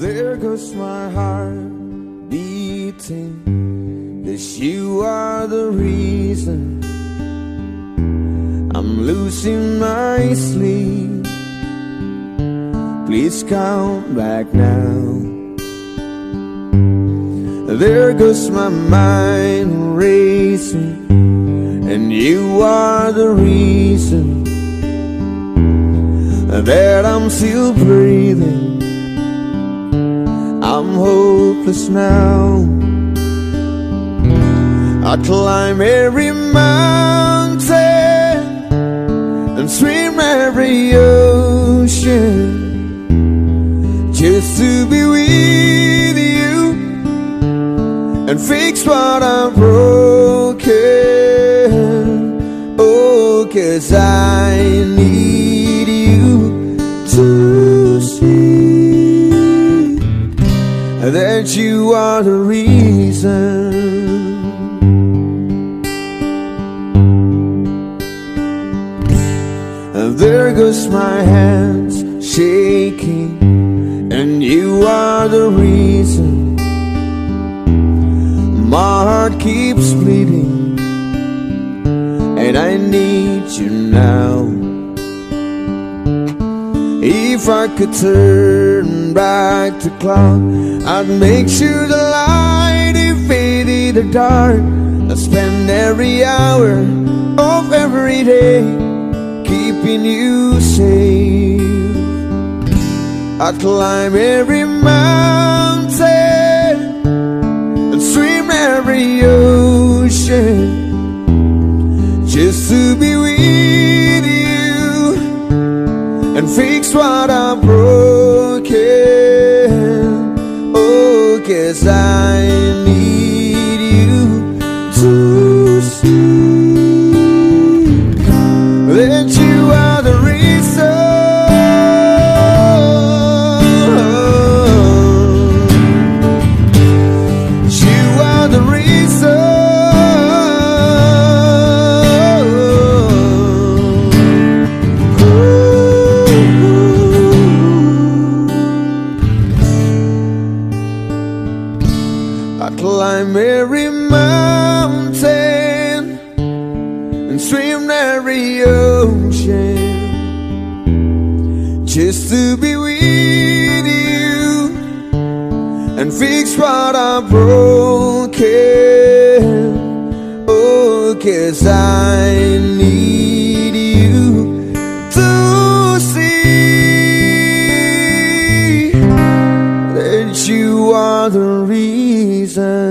There goes my heart beating, 'cause you are the reason I'm losing my sleep. Please come back now. There goes my mind racing, and you are the reason that I'm still breathing. I'm hopeless now. I climb every mountain and swim every ocean just to be with you and fix what I'm broken. Oh, 'cause I need you to see that you are the reason. And there goes my hands shaking, and you are the reason my heart keeps bleeding, and I need you now. If I could turn back the clock, I'd make sure the light invaded the dark. I'd spend every hour of every day keeping you safe. I'd climb every mountain and swim every ocean just to be with you and fix what I'm broken. Oh, 'cause I need you to see that you are the reason. You are the reason. Climb every mountain and swim every ocean just to be with you and fix what I'm broken. Oh, 'cause I need you to see that you are the reason.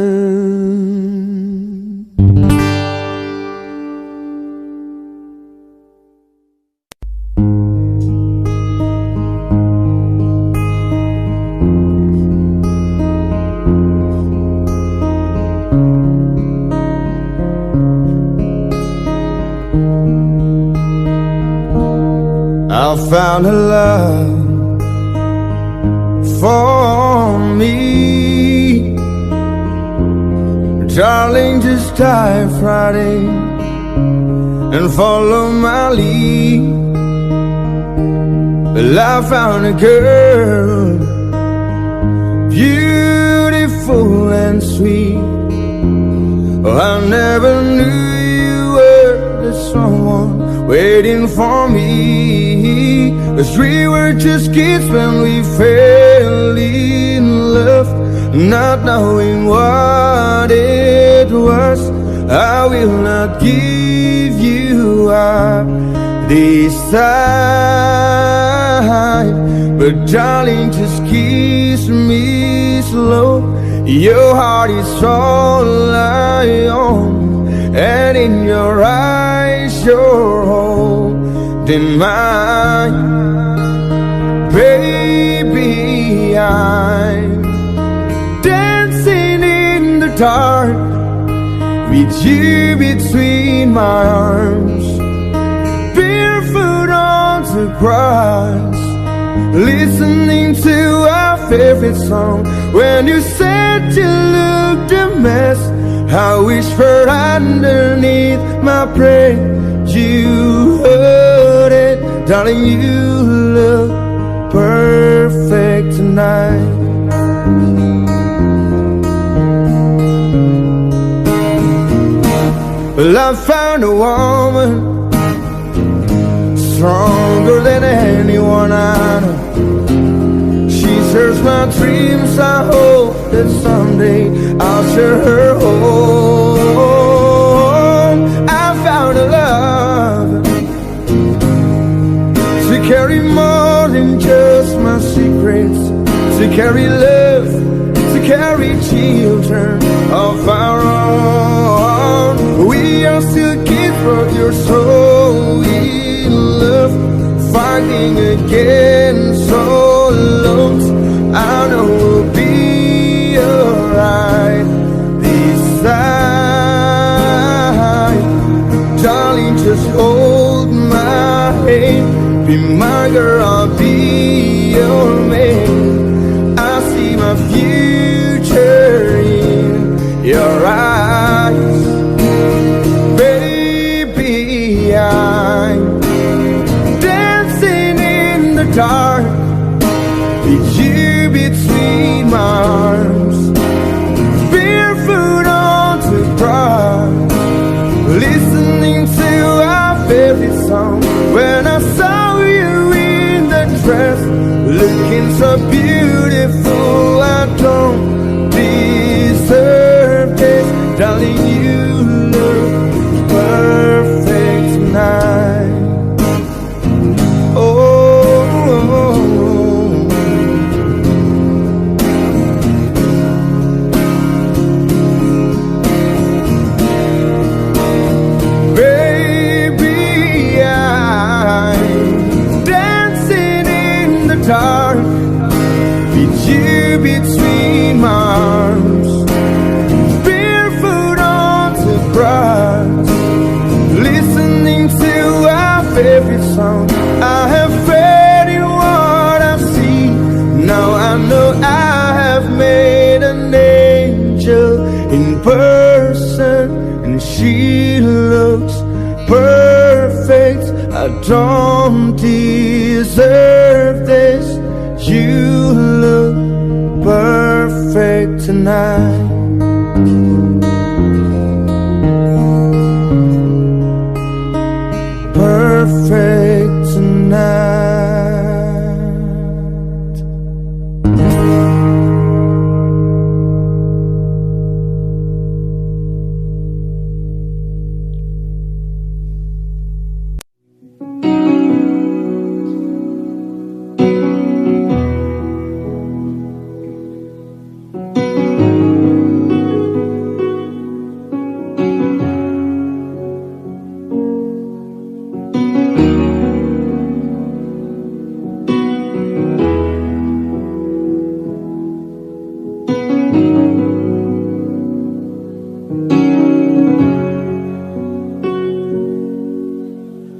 I found a love for me. Darling, just dive right in and follow my lead. Well, I found a girl, beautiful and sweet. Oh, I never knew you were the someone waiting for me. 'Cause we were just kids when we fell in love, not knowing what it was. I will not give you up this time, but darling, just kiss me slow. Your heart is all I own, and in your eyes you're holding mine. Baby, I'm dancing in the dark with you between my arms, barefoot on the grass, listening to our favorite song. When you said you looked a mess, I whispered underneath my breath, you heard it. Darling, you look perfect tonight. Well, I found a woman stronger than anyone I know. She shares my dreams. I hope that someday I'll share her home. I found a love to carry more than just my secrets, to carry love, to carry children of our own. We are still kids, but you're so in love, fighting against all odds. I know we'll be alright this time. Darling, just hold my hand, be my girl, I'll be your man. I see my future in your eyes. Baby, I'm dancing in the dark with you between my arms, barefoot on the grass, listening to our favorite song. When I saw you in the dress, looking so beautiful, I don't deserve this. Darling, you look perfect tonight. Oh, baby, I'm dancing in the dark with you between my arms, barefoot on the grass, listening to our favorite song. I have faith in what I see. Now I know I have made an angel in person, and she looks perfect. I don't deserve this. You look perfect tonight. Perfect tonight.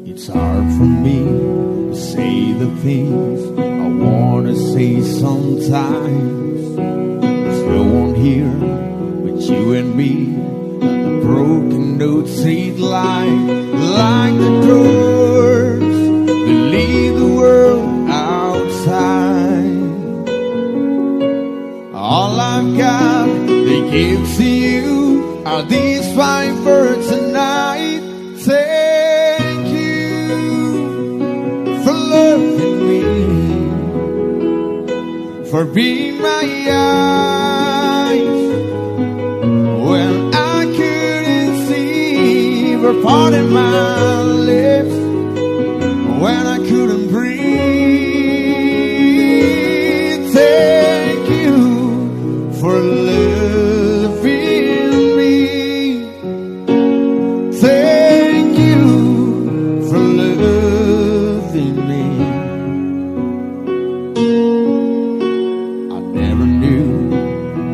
It's hard for me to say the things I wanna say sometimes. There's no one here but you and me, and the broken notes read like the doors that leave the world outside. All I've got to give to you are these fine words tonight. Thank you for loving me, for being my eyes when I couldn't see, for parting my lips when I couldn't breathe. Thank you for loving me. Thank you for loving me. I never knew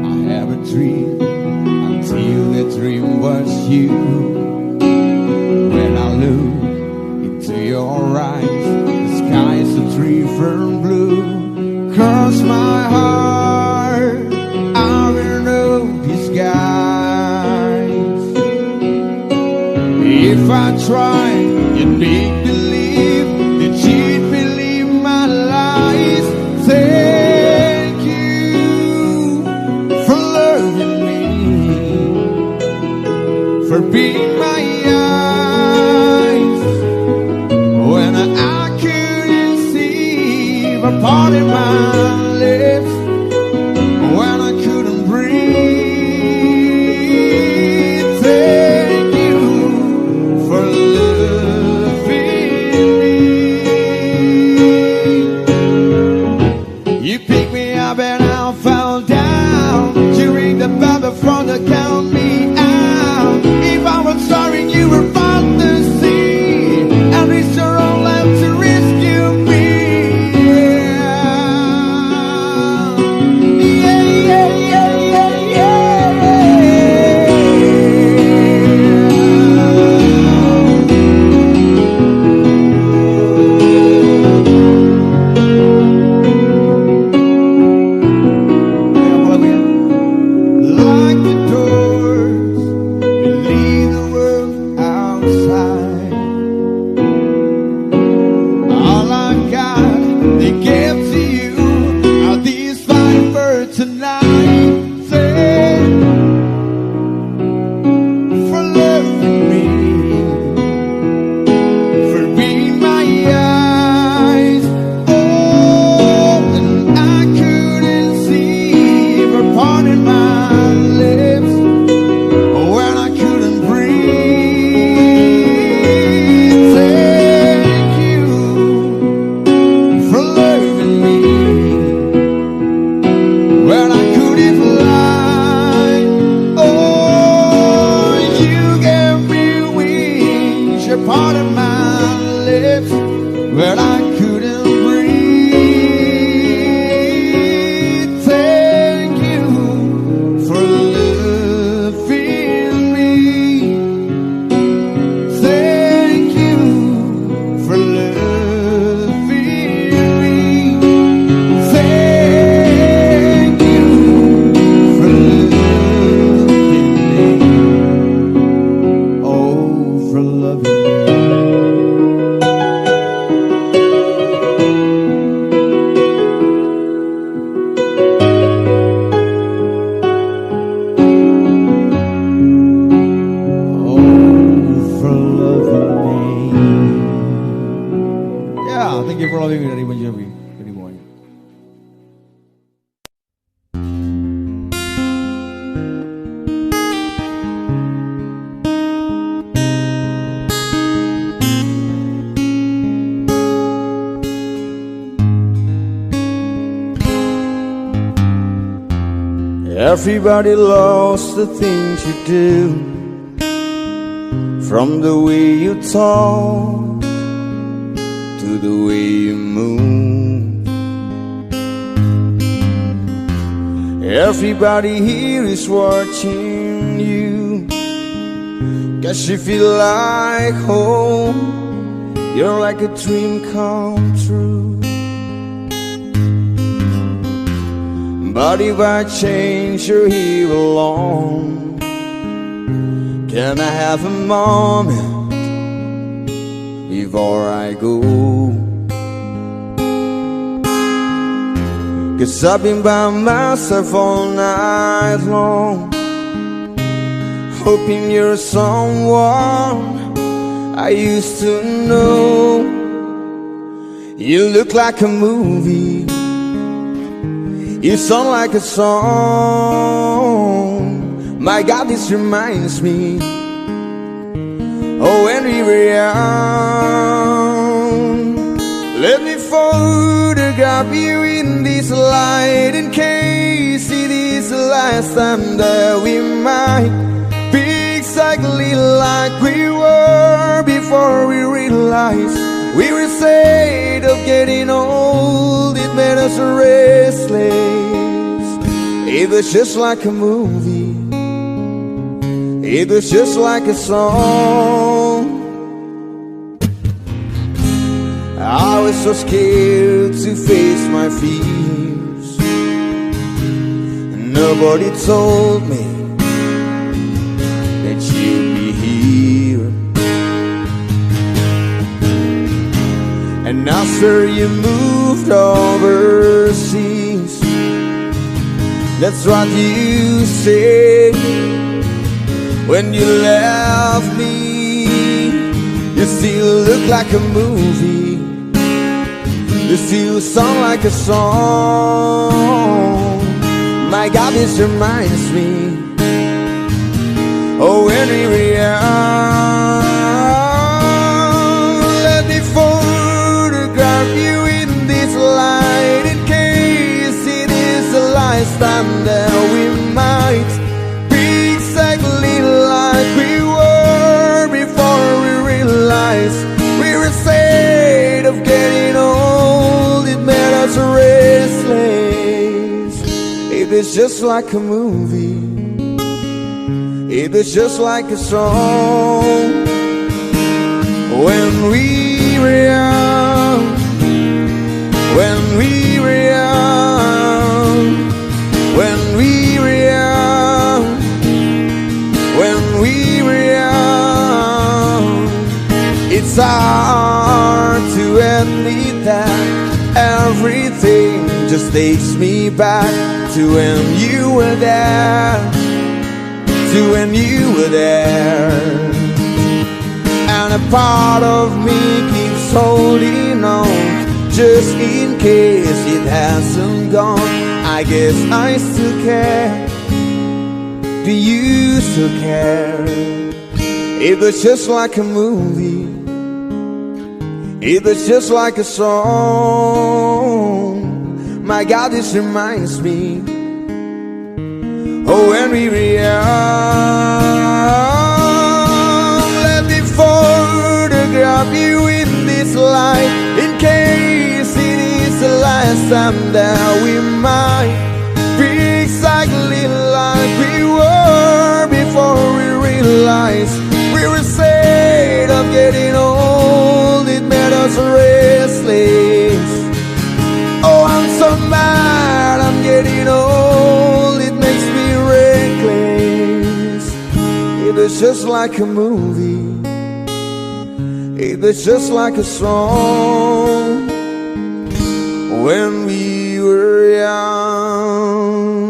I had a dream until the dream was you. When I look into your eyes, the sky is a firm blue. Cross my heart, I will know disguise. If I try, you'd make believe that you'd believe my lies. Thank you for loving me, for being my part of my lips when I couldn't breathe. Thank you for loving me. You picked me up and I fell down. You ring the bell before the count me out. If I was sorry, you were about to see, and it's your own left to rescue me. Yeah, yeah, yeah, yeah, yeah, like the doors that leave the world outside. All I got, they gave to you. Are these fine birds tonight? Say for loving me, for being my eyes. Oh, and I couldn't see for parting my lips when I couldn't breathe. Thank you for loving me when I couldn't fly. Oh, you gave me wings. You're part of my lips when I couldn't breathe. Thank you for loving me. Thank you for loving me. Thank you for loving me. Oh, for loving me. Oh, for loving me. Yeah, thank you for loving me dari Bon Jovi. Good morning. Everybody loves the things you do, from the way you talk to the way you move. Everybody here is watching you, 'cause you feel like home. You're like a dream come true. But if I change, you're here alone. Can I have a moment before I go? 'Cause I've been by myself all night long, hoping you're someone I used to know. You look like a movie, you sound like a song. My God, this reminds me oh, when we were young. Let me photograph you in this light, in case it is the last time that we might be exactly like we were before we realized we were afraid of getting old. It made us restless. It was just like a movie, it was just like a song. I was so scared to face my fears. Nobody told me that you'd be here. And after you moved overseas, that's what you said when you left me. You still look like a movie, You still sound like a song. My God, this reminds me. Oh, when we were young, let me photograph you in this light, in case it is the last time that we might be exactly like we were before we realized we were afraid of getting old. It made us restless. It was just like a movie. It was just like a song. When we were young, when we were young, when we were young, when we were young. It's hard to admit that everything just takes me back to when you were there, to when you were there. And a part of me keeps holding on, just in case it hasn't gone. I guess I still care. Do you still care? It was just like a movie. It was just like a song. My God, this reminds me. Oh, when we were young, let me photograph you in this light, in case it is the last time that we might be exactly like we were before we realized we were afraid of getting old. It made us restless. Oh, I'm so mad I'm getting old. It makes me reckless. It was just like a movie. It was just like a song. When we were young.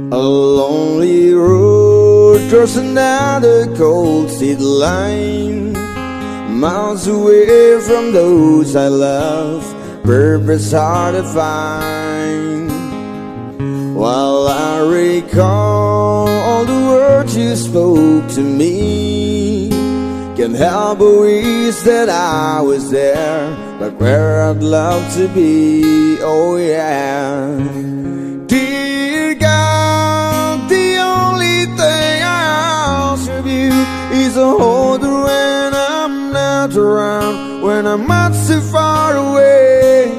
A lonely road across another cold state line, miles away from those I love, purpose hard to find. While I recall all the words you spoke to me, can't help but wish that I was there, but where I'd love to be. Oh yeah. Dear God, the only thing I ask of you is a holder when I'm not around, when I'm much too far away.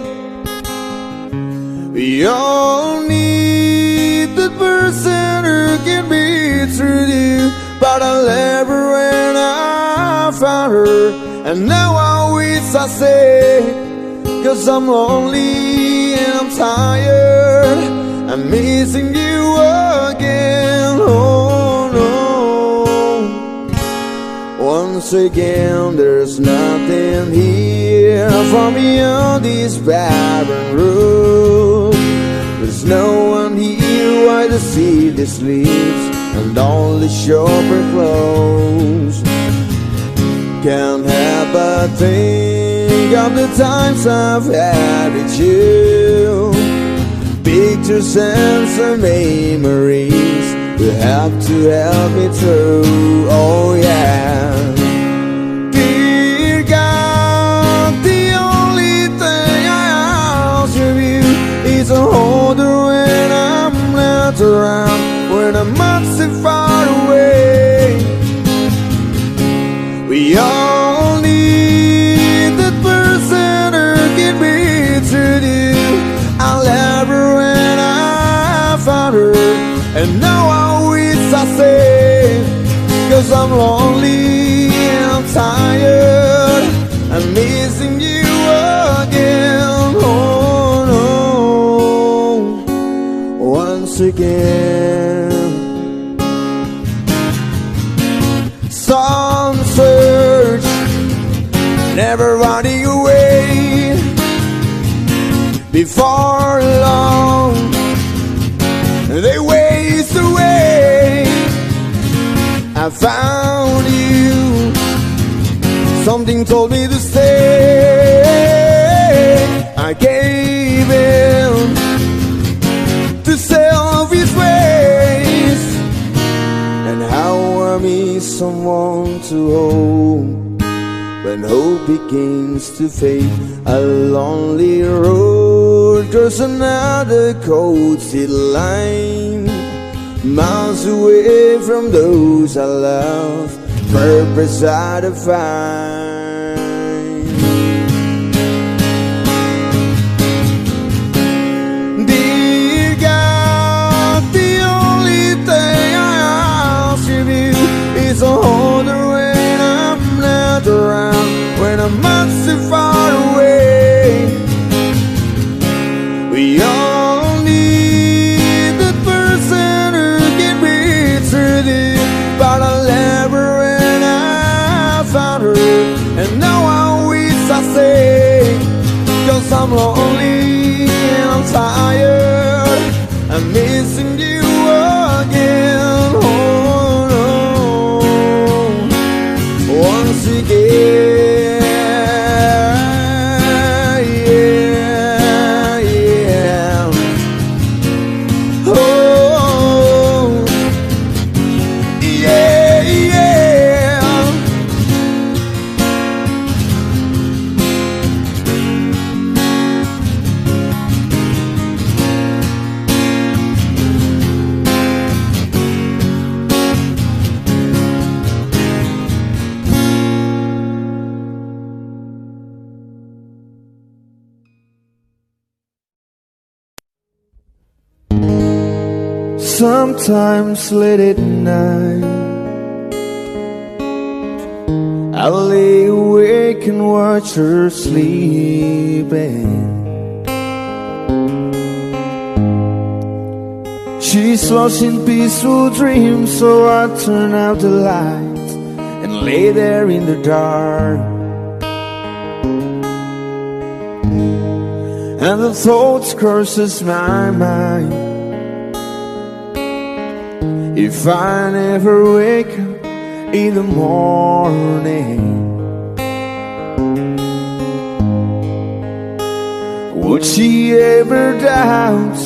We all need that person who can be true to you, but I left her when I found her, and now I wish I stayed, 'cause I'm lonely and I'm tired, I'm missing you again. Oh no. Once again, there's nothing here for me on this barren road. There's no one here while the city sleeps and all the shop are closed. Can't help but think of the times I've had with you. Pictures and some memories you have to help me through. Oh yeah. Dear God, the only thing I ask of you is a holder when I'm not around, when I'm much too far away. We all need that person who can be true to you. I love her when I found her, and now I wish I stayed, 'cause I'm lonely and I'm tired, I'm missing you again. Oh no. Once again. never running away. Before long, they waste away. I found you, something told me to stay. I gave in to selfish ways, and how I miss someone to hold when hope begins to fade. A lonely road, just another cold steel line, miles away from those I love, purpose I define. Dear God, the only thing I ask of you is a holder when I'm not around, when I'm much too far away. We all need that person who can be through this, but I left her when I found her, and now I wish I stay, 'cause I'm lonely and I'm tired, I'm missing you again, oh no, once again. Sometimes late at night, I lay awake and watch her sleeping. She's lost in peaceful dreams, so I turn out the lights and lay there in the dark. And the thoughts crosses my mind, if I never wake up in the morning, would she ever doubt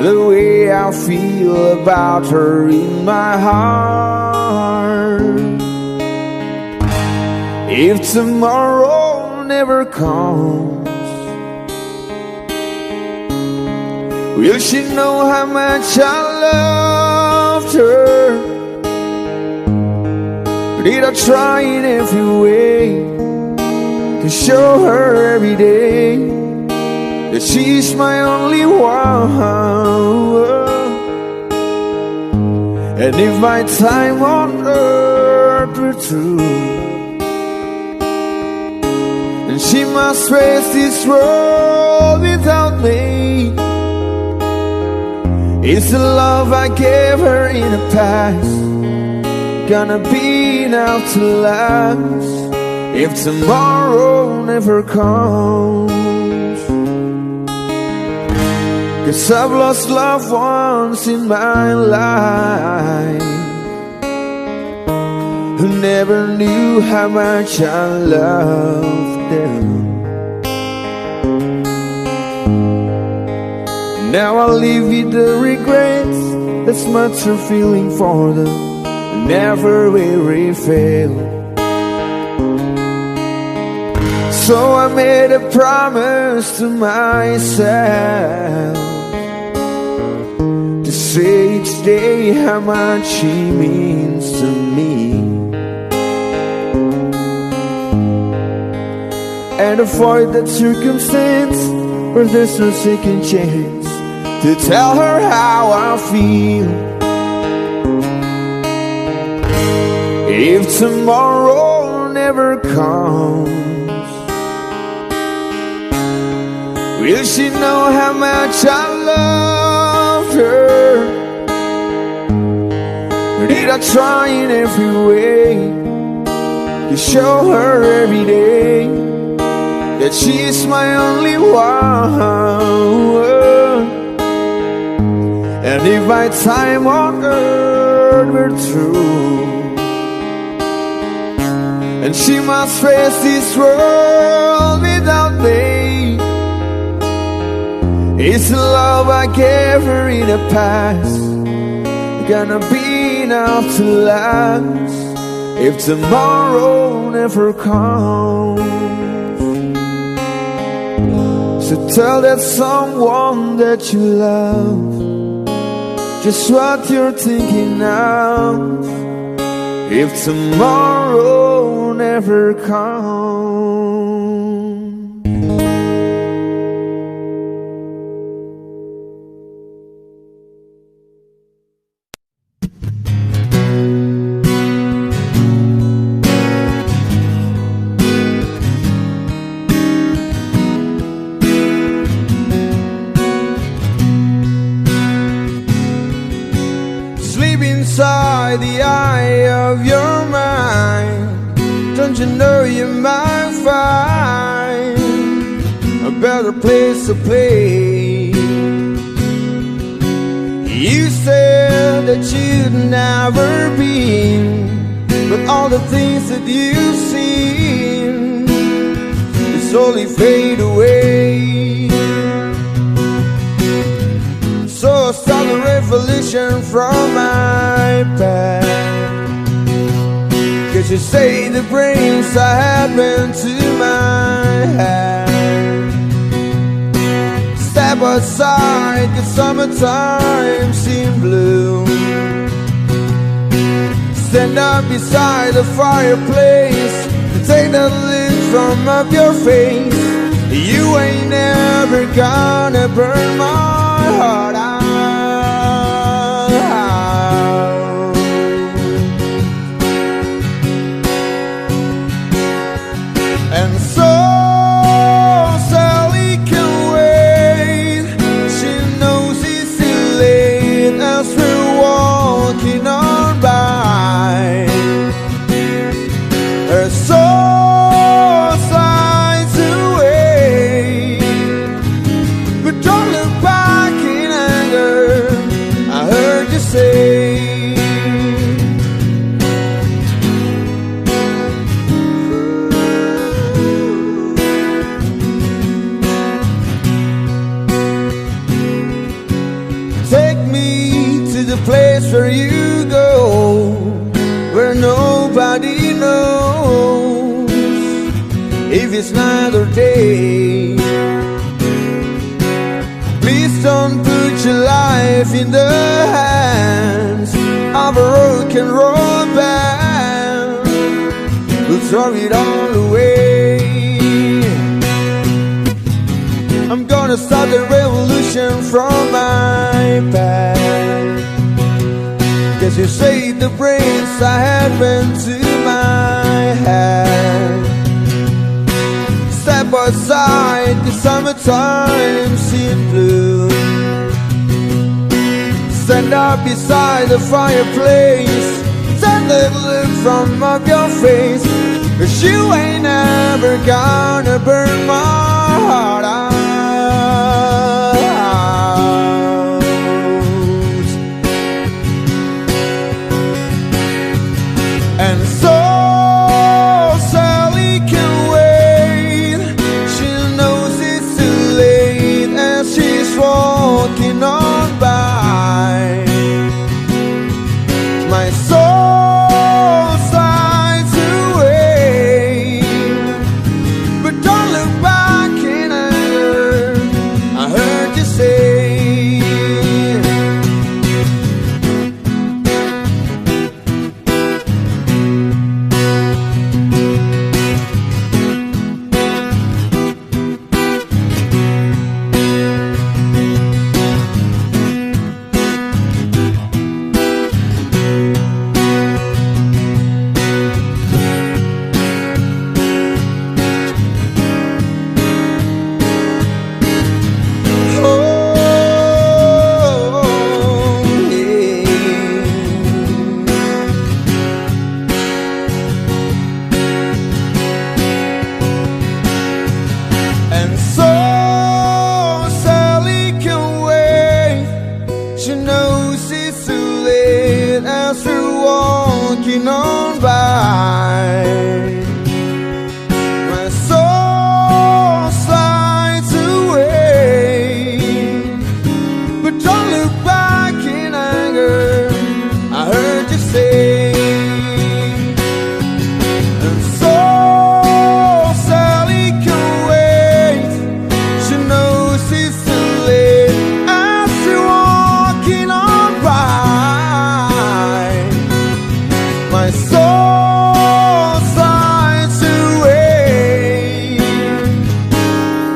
the way I feel about her in my heart? If tomorrow never comes, will she know how much I loved her? Did I try in every way to show her every day that she's my only one? And if my time on earth were true, then she must face this world without me. Is the love I gave her in the past gonna be enough to last if tomorrow never comes? 'Cause I've lost loved ones in my life who never knew how much I loved them. Now I live with the regrets, that's much a feeling for them, never will fail. So I made a promise to myself to say each day how much she means to me, and avoid that circumstance where there's no second chance to tell her how I feel. If tomorrow never comes, will she know how much I loved her? Or did I try in every way to show her every day that she's my only one. And if my time on earth were through, and she must face this world without me, it's the love I gave her in the past gonna be enough to last if tomorrow never comes? So tell that someone that you love just what you're thinking now, if tomorrow never comes. Inside the eye of your mind, don't you know you might find a better place to play? You said that you'd never been, but all the things that you've seen is slowly fade away. So start a revolution from my past, 'cause you say the brains are happened to my head. Step aside, 'cause summertime seem blue. Stand up beside the fireplace and take that look from up your face. You ain't never gonna burn my heart out. And so Sally can wait. She knows it's too late as we're walking on by. Her soul slides away, but don't look back in anger, I heard you say. Take me to the place where you go, where nobody knows if it's night or day. Please don't put your life in the hands of a rock and roll band. We'll throw it all away. I'm gonna start the revolution from my past, 'cause you say the brains I happened to my head. Step aside, the summertime seems blue. Stand up beside the fireplace, take that look from up your face, 'cause you ain't never gonna burn my heart out. And so Sally can wait. She knows it's too late as she's walking on by. My soul slides away, but don't look back in anger. walking on by. My soul slides away, but don't look back in anger, I heard you say. And so Sally can wait, she knows it's too late as you're walking on by. My soul slides away,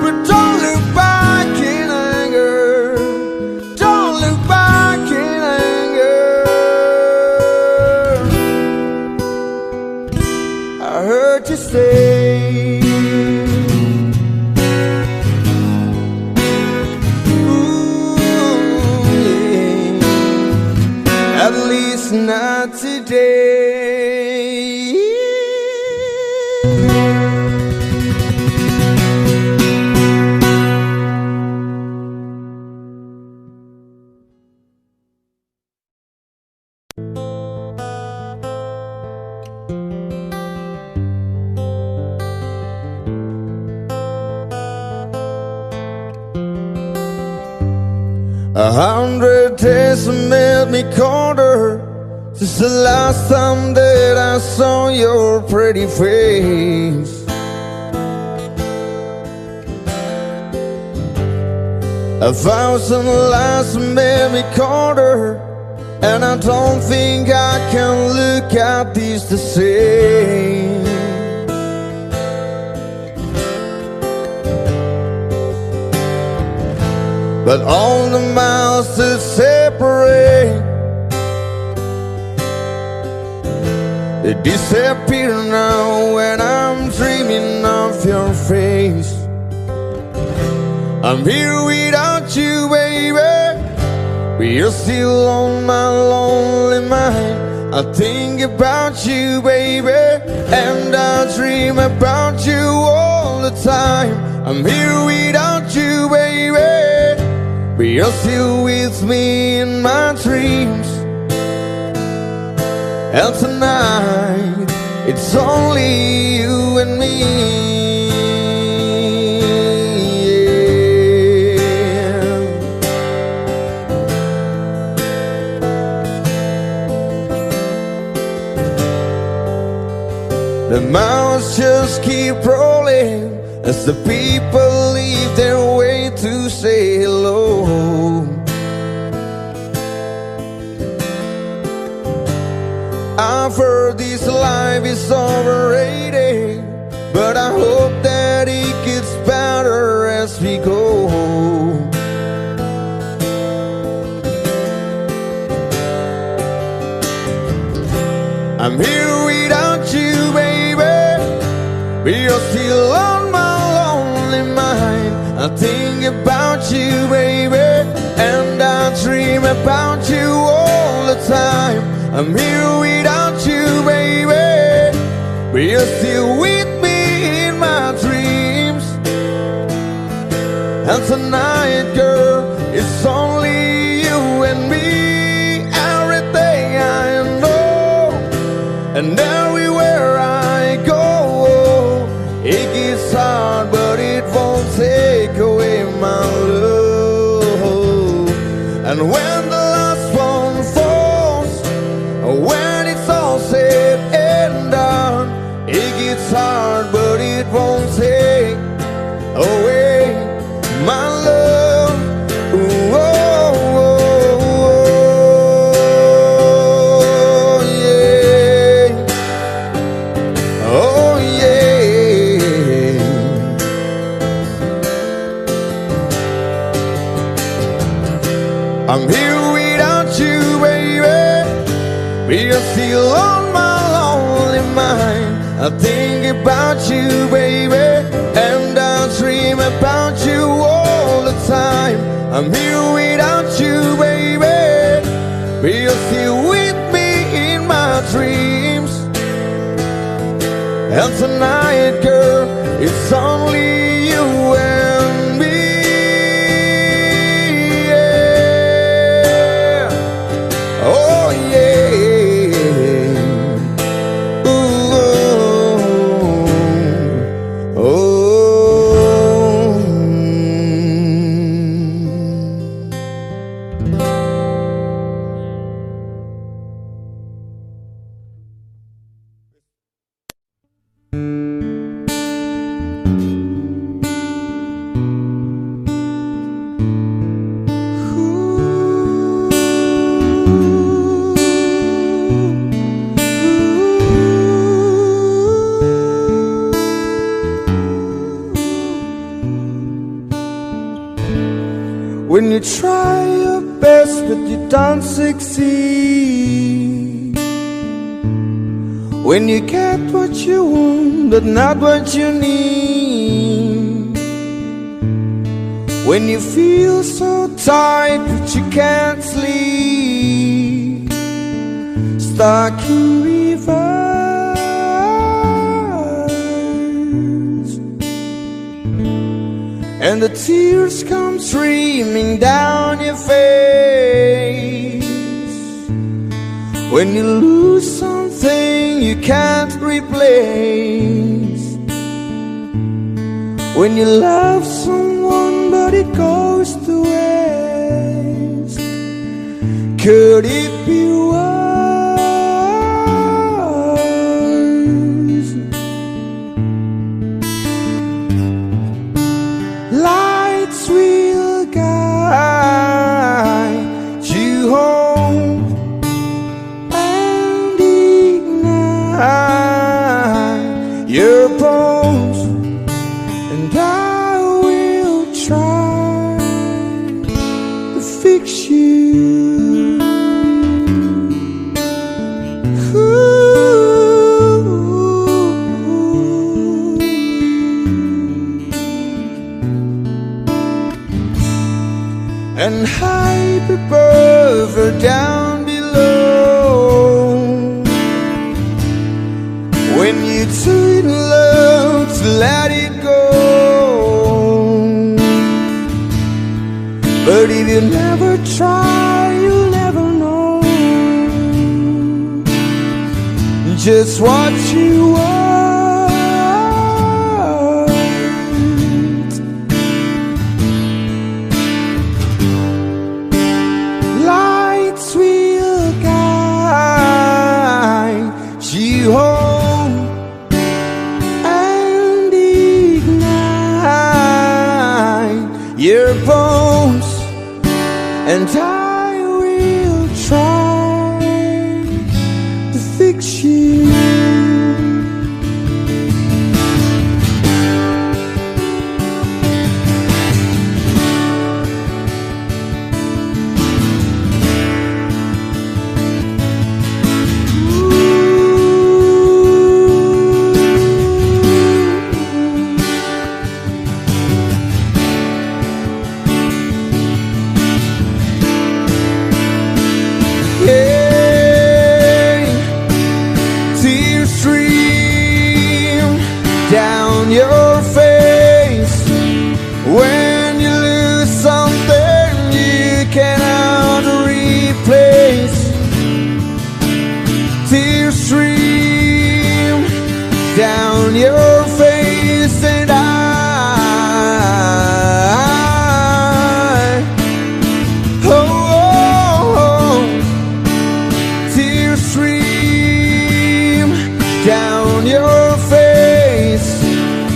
but don't look back in anger, don't look back in anger. I heard you say, ooh, yeah. At least not today. A 100 days have made me colder since the last time that I saw your pretty face. 1,000 lies have made me colder, and I don't think I can look at these the same. But all the miles that separate, they disappear now when I'm dreaming of your face. I'm here without you, baby, but you're still on my lonely mind. I think about you, baby, and I dream about you all the time. I'm here without you, baby, but you're still with me in my dreams. And tonight, it's only you and me. Yeah. The miles just keep rolling as the people leave their way to say hello. I've heard this life is overrated, but I hope that it gets better as we go. I'm here without you, baby, but you're still on my lonely mind. I think about you, baby, and I dream about you all the time. I'm here without you, baby, but you're still with me in my dreams. And tonight, girl, it's only you and me. Everything I know, and everywhere I go, it gets hard, but it won't take away my love. And when the last one falls, when it's all said and done, it gets hard, but it won't take away my love. Ooh, oh, oh, oh, yeah. Oh, yeah. I'm here without you, baby, but you're still on my lonely mind. I think about you, baby, and I dream about you all the time. I'm here without you, baby, but you're still with me in my dreams. And tonight, girl, it's only you and me. Yeah. Oh, yeah. try your best but you don't succeed, when you get what you want but not what you need, when you feel so tired but you can't sleep, stuck in reverse, and the tears come streaming down your face, when you lose something you can't replace, when you love someone but it goes to waste. Could it be worse? Lights will guide you home and ignite your bones, and I will try to fix you. And happy birthday down below, when you too in love to let it go. But if you never try, you'll never know just what you want. Lights will guide you home and ignite your bones, and I will try to fix you. Your face when you lose something you cannot replace. Tears stream down your face, and tears stream down your face.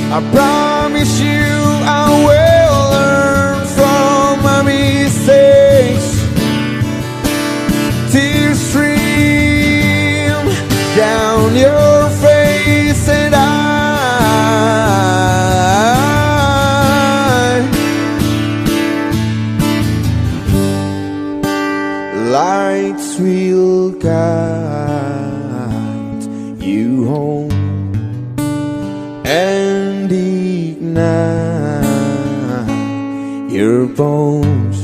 I promise you I will learn from my mistakes. Tears stream down your face, and lights will guide you home and ignite your bones,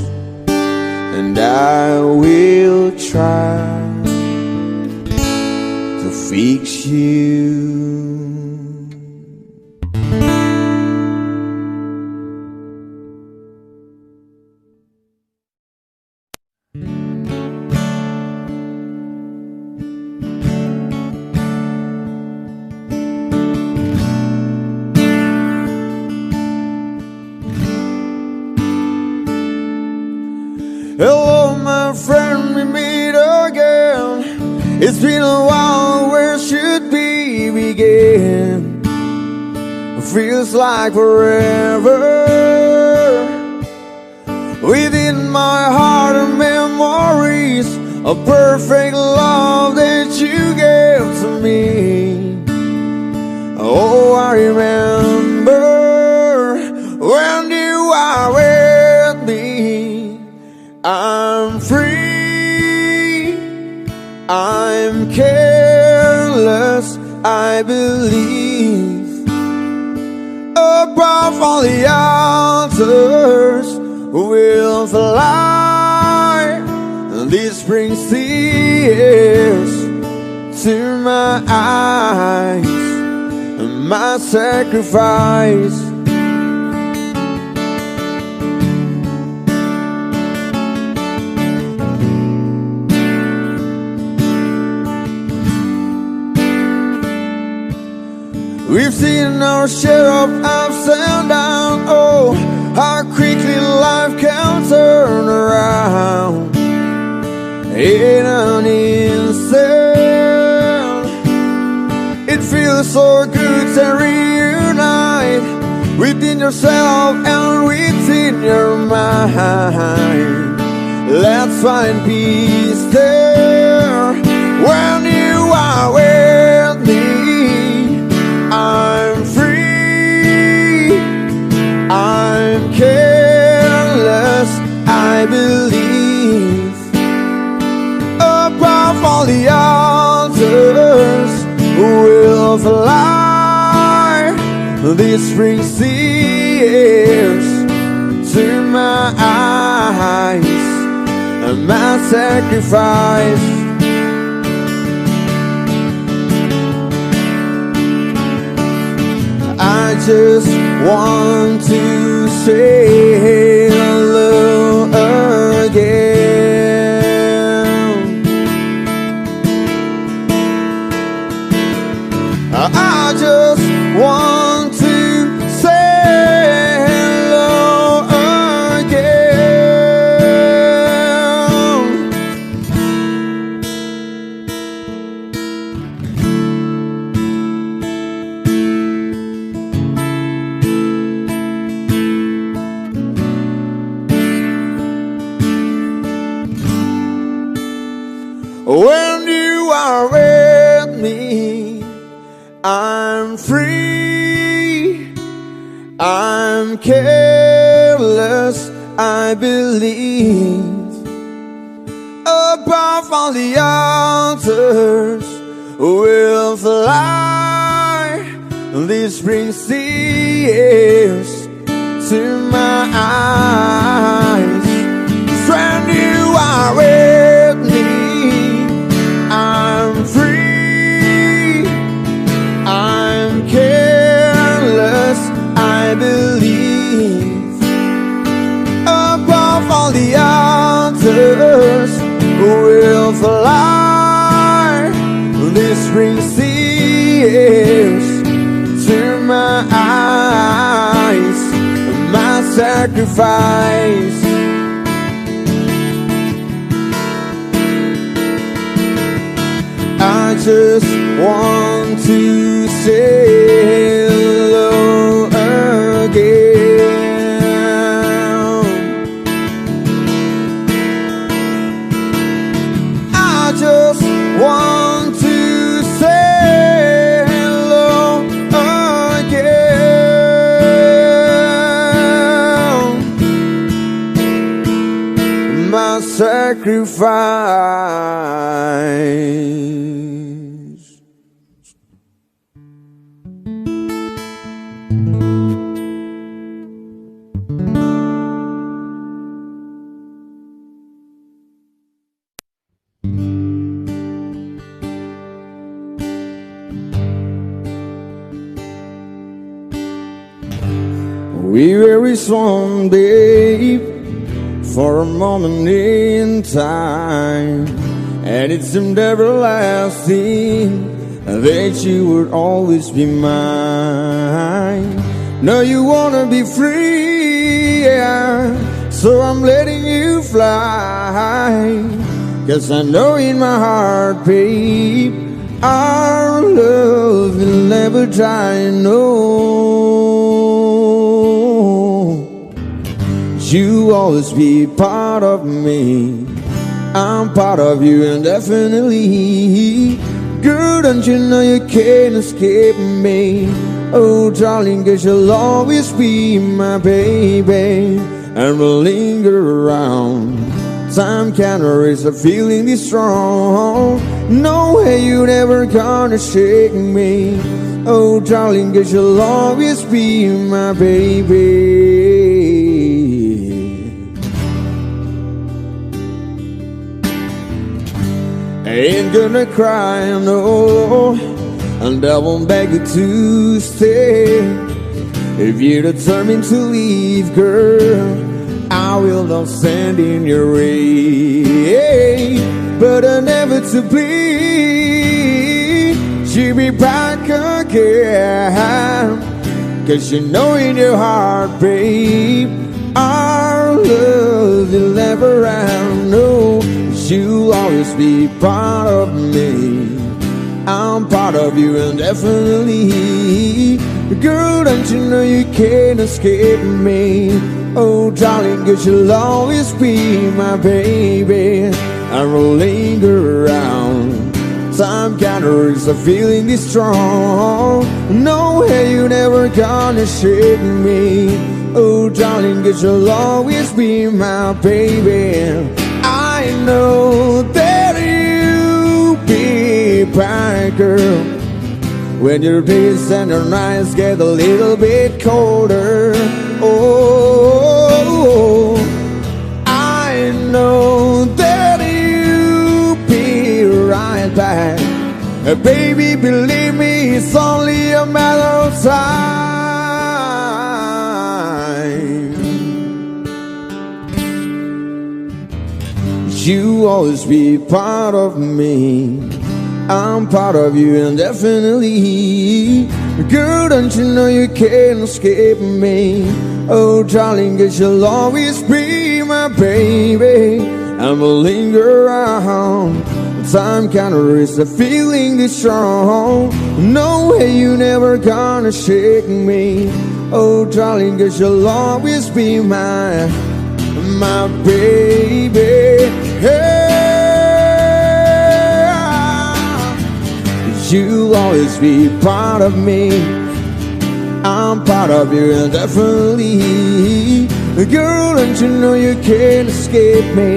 and I will try to fix you. Hello, my friend, we meet again. It's been a while, where should we begin? It feels like forever. Within my heart are memories of perfect love that you gave to me. Oh, I remember when you were with me. I'm careless, I believe. Above all the altars will fly. This brings tears to my eyes, my sacrifice. We've seen our share of ups and downs. Oh, how quickly life can turn around in an instant. It feels so good to reunite within yourself and within your mind. Let's find peace there when you are with me. I'm free, I'm careless, I believe. Above all the altars will fly. This brings tears to my eyes and my sacrifice. I just want to say hello again. I just want to say hello again. When you are with me, I'm free, I'm careless, I believe. Above all the altars will fly. This brings tears to my eyes. When you are with me, I'm free, I'm careless, I believe. Above all the altars will fly. This brings tears to my eyes, my sacrifice. I just want to say hello again. I just want to say hello again. My sacrifice. We were one babe for a moment in time, and it seemed everlasting that you would always be mine. Now you wanna be free, yeah, so I'm letting you fly. 'Cause I know in my heart, babe, our love will never die, no. You always be part of me, I'm part of you indefinitely. Girl, don't you know you can't escape me? Oh darling, 'cause you'll always be my baby, and we'll linger around Time can't erase the feeling this strong. No way you never gonna shake me. Oh darling, 'cause you'll always be my baby. I ain't gonna cry, no, and I won't beg you to stay. If you're determined to leave, girl, I will not stand in your way. But inevitably, she'll be back again. 'Cause you know in your heart, babe, our love will never end. No, you'll always be part of me. I'm part of you indefinitely. Girl, don't you know you can't escape me? Oh darling, 'cause you'll always be my baby. I will linger around. Time can't erase the feeling this strong. No way you never gonna shake me. Oh darling, 'cause you'll always be my baby. I know that you'll be back, girl, when your days and your nights get a little bit colder. Oh, I know that you'll be right back. Baby, believe me, it's only a matter of time. You always be part of me. I'm part of you indefinitely. Girl, don't you know you can't escape me? Oh darling, 'cause you'll always be my baby. I will linger around. Time can't erase the feeling this strong. No way you never gonna shake me. Oh darling, 'cause you'll always be my baby. Yeah. You'll always be part of me. I'm part of you indefinitely. Girl, don't you know you can't escape me?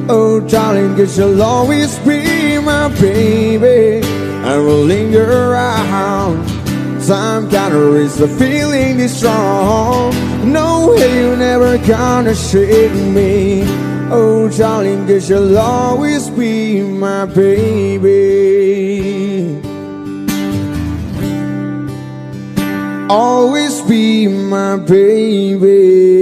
Oh darling, 'cause you'll always be my baby. I will linger around. Time can't erase the feeling this strong. No way you never gonna shake me. Oh darling, 'cause you'll always be my baby. Always be my baby.